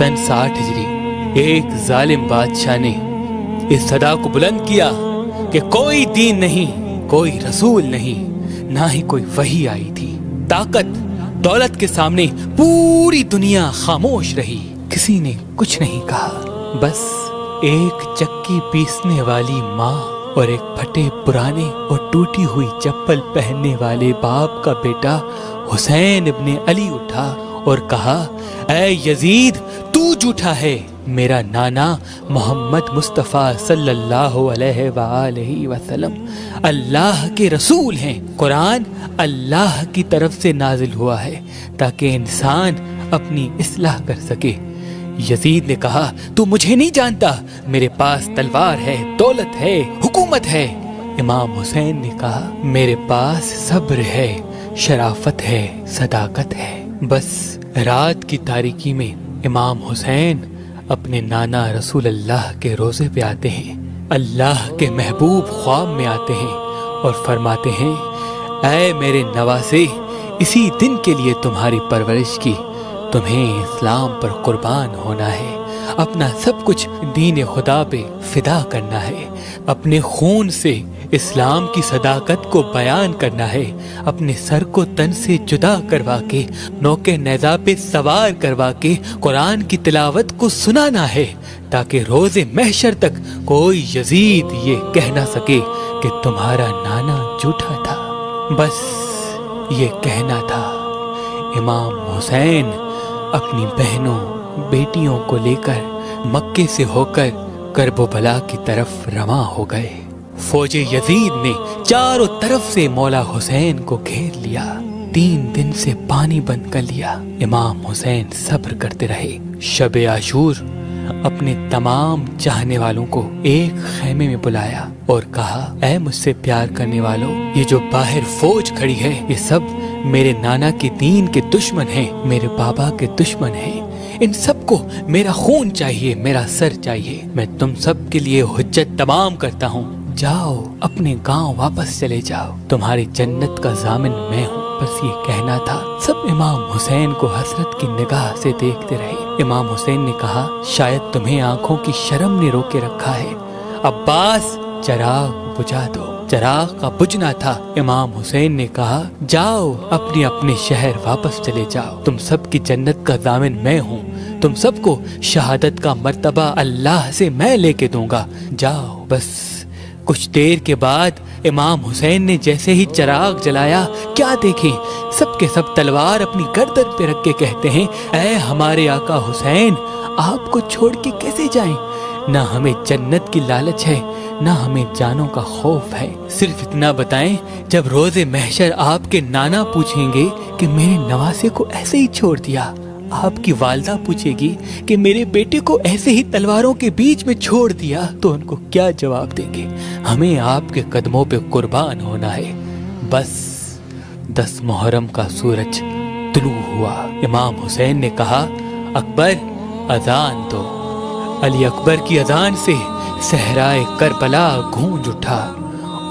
सन 60 हिजरी एक जालिम बादशाह ने इस सदा को बुलंद किया कि कोई दीन नहीं, कोई रसूल नहीं, ना ही कोई वही आई थी। ताकत दौलत के सामने पूरी दुनिया खामोश रही, किसी ने कुछ नहीं कहा। बस एक चक्की पीसने वाली माँ और एक फटे पुराने और टूटी हुई चप्पल पहनने वाले बाप का बेटा हुसैन इब्ने अली उठा और कहा, ऐ यजीद, तू झूठा है। मेरा नाना मोहम्मद मुस्तफ़ा सल्लल्लाहु अलैहि वसल्लम अल्लाह के रसूल हैं। कुरान अल्लाह की तरफ से नाजिल हुआ है ताकि इंसान अपनी इस्लाह कर सके। यजीद ने कहा, तू मुझे नहीं जानता, मेरे पास तलवार है, दौलत है, हुकूमत है। इमाम हुसैन ने कहा, मेरे पास सब्र है, शराफत है, सदाकत है। बस रात की तारीकी में इमाम हुसैन अपने नाना रसूल अल्लाह के रोज़े पे आते हैं। अल्लाह के महबूब ख्वाब में आते हैं और फरमाते हैं, ऐ मेरे नवासे, इसी दिन के लिए तुम्हारी परवरिश की, तुम्हें इस्लाम पर कुर्बान होना है, अपना सब कुछ दीन खुदा पे फिदा करना है, अपने खून से इस्लाम की सदाकत को बयान करना है, अपने सर को तन से जुदा करवा के नौके नेज़ा पे सवार करवा के कुरान की तिलावत को सुनाना है, ताकि रोज़े महशर तक कोई यजीद ये कह ना सके कि तुम्हारा नाना झूठा था। बस ये कहना था। इमाम हुसैन अपनी बहनों बेटियों को लेकर मक्के से होकर करबला की तरफ रवां हो गए। फौजे यजीद ने चारों तरफ से मौला हुसैन को घेर लिया। 3 दिन से पानी बंद कर लिया। इमाम हुसैन सब्र करते रहे। शब आशूर अपने तमाम चाहने वालों को एक खेमे में बुलाया और कहा, ऐ मुझसे प्यार करने वालों, ये जो बाहर फौज खड़ी है ये सब मेरे नाना के दीन के दुश्मन हैं, मेरे बाबा के दुश्मन हैं। इन सबको मेरा खून चाहिए, मेरा सर चाहिए। मैं तुम सब के लिए हुज्जत तमाम करता हूँ। जाओ, अपने गांव वापस चले जाओ, तुम्हारी जन्नत का जामिन मैं हूँ। बस ये कहना था। सब इमाम हुसैन को हसरत की निगाह से देखते रहे। इमाम हुसैन ने कहा, शायद तुम्हें आंखों की शर्म ने रोके रखा है। अब्बास, चराग बुझा दो। चराग का बुझना था। इमाम हुसैन ने कहा, जाओ, अपने अपने शहर वापस चले जाओ, तुम सब की जन्नत का दामन मैं हूँ। तुम सबको शहादत का मर्तबा अल्लाह से मैं लेके दूंगा। जाओ। बस कुछ देर के बाद इमाम हुसैन ने जैसे ही चराग जलाया, क्या देखें, सबके सब तलवार अपनी गर्दन पे रख के कहते हैं, ऐ हमारे आका हुसैन, आपको छोड़ के कैसे जाएं? ना हमें जन्नत की लालच है, ना हमें जानों का खौफ है। सिर्फ इतना बताएं, जब रोज़े महशर आपके नाना पूछेंगे कि मेरे नवासे को ऐसे ही छोड़ दिया, आपकी वालदा पूछेगी कि मेरे बेटे को ऐसे ही तलवारों के बीच में छोड़ दिया, तो उनको क्या जवाब देंगे? हमें आपके कदमों पे कुर्बान होना है। बस 10 मुहर्रम का सूरज तुलू हुआ। इमाम हुसैन ने कहा, अकबर, अजान दो। अली अकबर की अजान से सहराए करबला गूंज उठा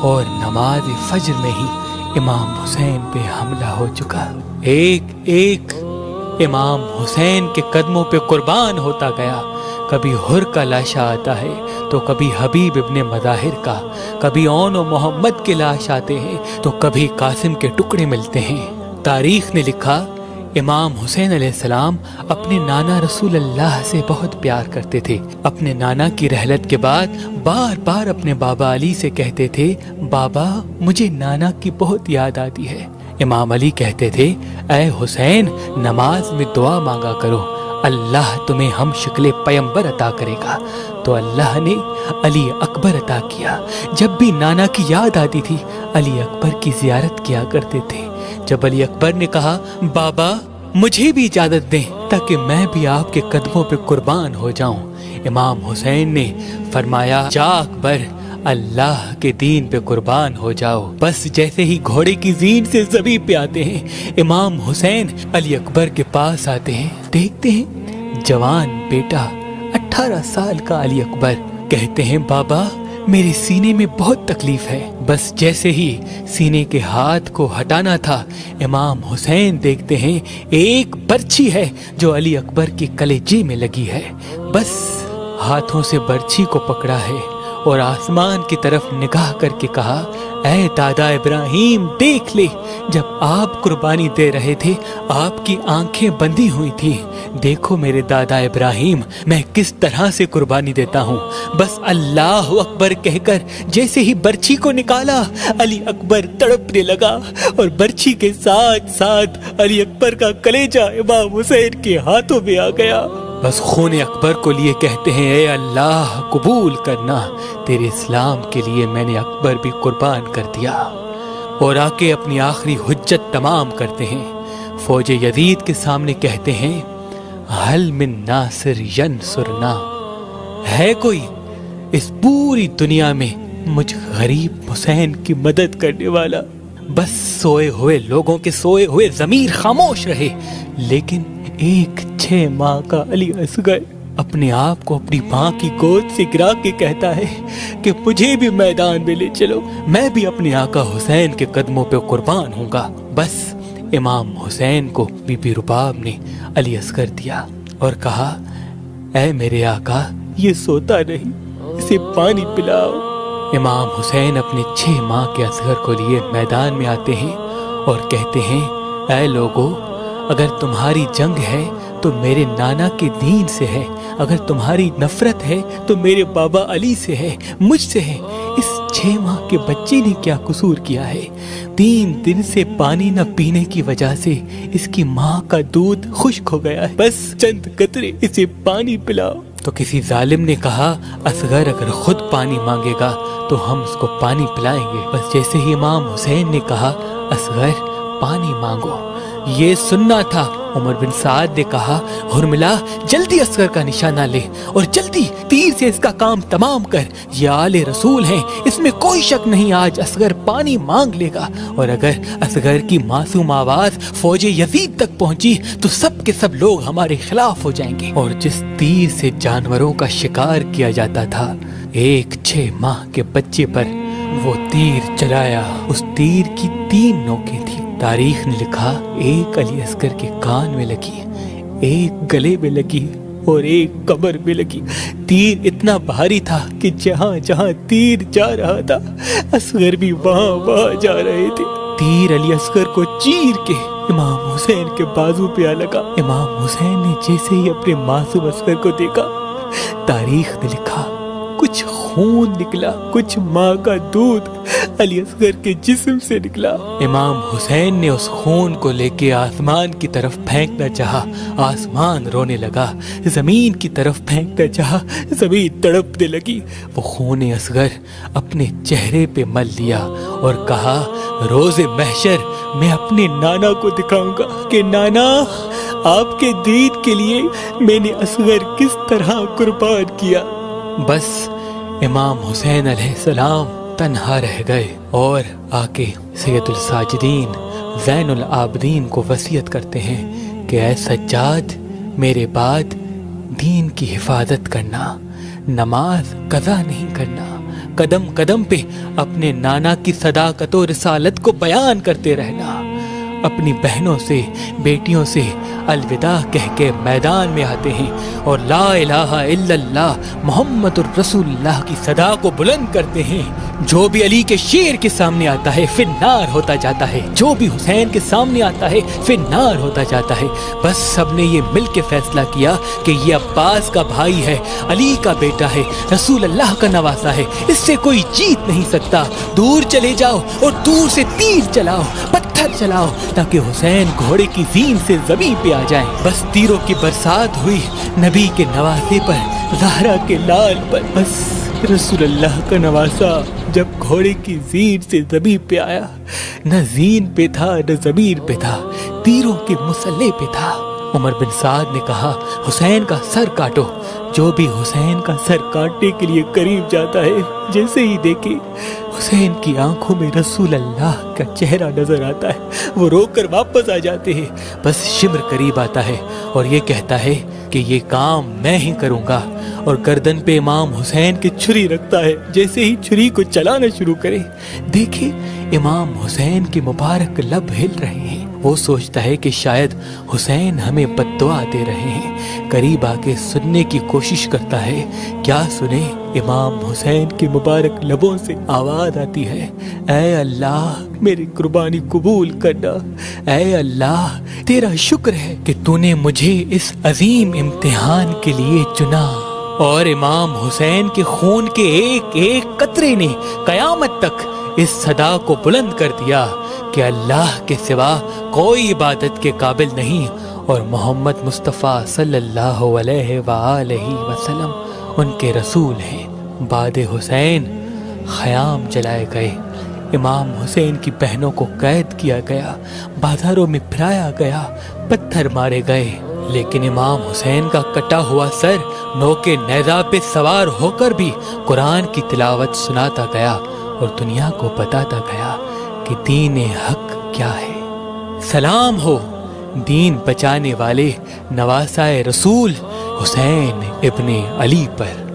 और नमाज फज्र में ही इमाम हुसैन पे हमला हो चुका। एक एक इमाम हुसैन के कदमों पे कुर्बान होता गया। कभी हुर का लाशा आता है तो कभी हबीब इब्ने मज़ाहिर का, कभी ओन और मोहम्मद के लाश आते हैं तो कभी कासिम के टुकड़े मिलते हैं। तारीख ने लिखा, इमाम हुसैन अलैहिस्सलाम अपने नाना रसूल अल्लाह से बहुत प्यार करते थे। अपने नाना की रहलत के बाद बार बार अपने बाबा अली से कहते थे, बाबा, मुझे नाना की बहुत याद आती है। इमाम अली कहते थे, ऐ हुसैन, नमाज में दुआ मांगा करो, अल्लाह तुम्हें हम शक्ले पैगंबर अता करेगा। तो अल्लाह ने अली अकबर अता किया। जब भी नाना की याद आती थी, अली अकबर की जियारत किया करते थे। जब अली अकबर ने कहा, बाबा, मुझे भी इजाजत दें ताकि मैं भी आपके कदमों पे कुर्बान हो जाऊं, इमाम हुसैन ने फरमाया, जा अकबर, अल्लाह के दीन पे कुर्बान हो जाओ। बस जैसे ही घोड़े की जीन से ज़मीन पे आते हैं, इमाम हुसैन अली अकबर के पास आते हैं। देखते हैं जवान बेटा 18 साल का अली अकबर। कहते हैं, बाबा, मेरे सीने में बहुत तकलीफ है। बस जैसे ही सीने के हाथ को हटाना था, इमाम हुसैन देखते हैं एक बर्छी है जो अली अकबर के कलेजे में लगी है। बस हाथों से बर्छी को पकड़ा है और आसमान की तरफ निगाह करके कहा, ऐ दादा इब्राहिम देख ले, जब आप कुर्बानी दे रहे थे आपकी आंखें बंधी हुई थी। देखो मेरे दादा इब्राहिम, मैं किस तरह से कुर्बानी देता हूँ। बस अल्लाह अकबर कहकर जैसे ही बर्छी को निकाला, अली अकबर तड़पने लगा और बर्छी के साथ साथ अली अकबर का कलेजा इमाम हुसैन के हाथों में आ गया। बस खून अकबर को लिए कहते हैं, ए अल्लाह कबूल करना, तेरे इस्लाम के लिए मैंने अकबर भी कुर्बान कर दिया। और आके अपनी आखिरी हुज्जत तमाम करते हैं। फौज यजीद के सामने कहते हैं, हल मिन नासिर यंसुरना, है कोई इस पूरी दुनिया में मुझ गरीब हुसैन की मदद करने वाला। बस सोए हुए लोगों के सोए हुए ज़मीर खामोश रहे, लेकिन एक 6 माह का अली असगर अपने आप को अपनी माँ की गोद से गिरा के कहता है कि मुझे भी मैदान में ले चलो, मैं भी अपने आका हुसैन के कदमों पे कुर्बान होऊंगा। बस इमाम हुसैन को बीबी रुबाब ने अली असगर दिया और कहा, ऐ मेरे आका, ये सोता नहीं, इसे पानी पिलाओ। इमाम हुसैन अपने 6 माह के असगर को लिए मैदान में आते हैं और कहते हैं, ऐ लोगों, अगर तुम्हारी जंग है तो मेरे नाना के दीन से है, अगर तुम्हारी नफरत है तो मेरे बाबा अली से है, मुझसे है। इस 6 माह के बच्चे ने क्या कसूर किया है? 3 दिन से पानी न पीने की वजह से इसकी माँ का दूध खुश्क हो गया है, बस चंद कतरे इसे पानी पिलाओ। तो किसी जालिम ने कहा, असगर अगर खुद पानी मांगेगा तो हम उसको पानी पिलाएंगे। बस जैसे ही इमाम हुसैन ने कहा, असगर पानी मांगो, ये सुनना था, उमर बिन साद ने कहा, हुरमिला जल्दी असगर का निशाना ले और जल्दी तीर से इसका काम तमाम कर। ये आले रसूल हैं, इसमें कोई शक नहीं, आज असगर पानी मांग लेगा। और अगर असगर की मासूम आवाज फौज यजीद तक पहुंची तो सब के सब लोग हमारे खिलाफ हो जाएंगे। और जिस तीर से जानवरों का शिकार किया जाता था, एक 6 माह के बच्चे पर वो तीर चलाया। उस तीर की 3 नोकें थी। तारीख ने लिखा, एक अली असगर के कान में लगी, एक गले में लगी और एक कमर में लगी। तीर इतना भारी था कि जहाँ जहाँ तीर जा रहा था, असगर भी वहाँ वहाँ जा रहे थे। तीर अली असगर को चीर के इमाम हुसैन के बाजू पे आ लगा। इमाम हुसैन ने जैसे ही अपने मासूम असगर को देखा, तारीख ने लिखा, कुछ खून निकला, कुछ माँ का दूध अली असगर के जिस्म से निकला। इमाम हुसैन ने उस खून को लेके आसमान की तरफ फेंकना चाहा, आसमान रोने लगा। जमीन की तरफ फेंकना चाहा, जमीन तड़पने लगी। वो खून असगर अपने चेहरे पे मल लिया और कहा, रोज़े महशर मैं अपने नाना को दिखाऊंगा कि नाना, आपके दीन के लिए मैंने असगर किस तरह कुर्बान किया। बस इमाम हुसैन अलैहिस्सलाम तन्हा रह गए और आके सैयदुल साजिदीन ज़ैनुल आबिदीन को वसीयत करते हैं कि ऐ सज्जाद, मेरे बाद दीन की हिफाजत करना, नमाज कज़ा नहीं करना, कदम कदम पे अपने नाना की सदाकत और रिसालत को बयान करते रहना। अपनी बहनों से, बेटियों से अलविदा कह के मैदान में आते हैं और ला इलाहा इल्लल्लाह मुहम्मदुर रसूलुल्लाह की सदा को बुलंद करते हैं। जो भी अली के शेर के सामने आता है फिर नार होता जाता है, जो भी हुसैन के सामने आता है फिर नार होता जाता है। बस सबने ये मिल के फैसला किया कि ये अब्बास का भाई है, अली का बेटा है, रसूल अल्लाह का नवासा है, इससे कोई जीत नहीं सकता। दूर चले जाओ और दूर से तीर चलाओ, पत्थर चलाओ, ताकि हुसैन घोड़े की जीन से जमीन पे आ जाए। बस तीरों की बरसात हुई नबी के नवासे पर, ज़हरा के लाल पर। बस रसूलुल्लाह का नवासा जब घोड़े की जीन से जमीन पे आया, न जीन पे था न जमीन पे था, तीरों के मुसल्ले पे था। उमर बिन साद ने कहा, हुसैन का सर काटो। जो भी हुसैन का सर काटने के लिए करीब जाता है, जैसे ही देखे हुसैन की आंखों में रसूल अल्लाह का चेहरा नजर आता है, वो रोकर वापस आ जाते हैं। बस शिम्र करीब आता है और ये कहता है, کہ یہ کام میں ہی کروں گا، اور گردن پہ امام حسین کی چھری رکھتا ہے۔ جیسے ہی چھری کو چلانا شروع کرے، دیکھے امام حسین کے مبارک لب ہل رہے ہیں۔ وہ سوچتا ہے کہ شاید حسین ہمیں بد دعا دے رہے ہیں۔ قریب آ کے سننے کی کوشش کرتا ہے، کیا سنے؟ امام حسین کے مبارک لبوں سے آواز آتی ہے، اے اللہ میری قربانی قبول کرنا، اے اللہ تیرا شکر ہے کہ تو نے مجھے اس عظیم امتحان کے لیے چنا۔ اور امام حسین کے خون کے ایک ایک قطرے نے قیامت تک اس صدا کو بلند کر دیا کہ اللہ کے سوا کوئی عبادت کے قابل نہیں، اور محمد مصطفیٰ صلی اللہ علیہ وآلہ وسلم ان کے رسول ہیں۔ بعد حسین خیام جلائے گئے، امام حسین کی بہنوں کو قید کیا گیا، بازاروں میں پھرایا گیا، پتھر مارے گئے، لیکن امام حسین کا کٹا ہوا سر نوکے نیزہ پہ سوار ہو کر بھی قرآن کی تلاوت سناتا گیا اور دنیا کو بتاتا گیا کہ دین حق کیا ہے۔ سلام ہو دین بچانے والے نواسائے رسول حسین ابن علی پر۔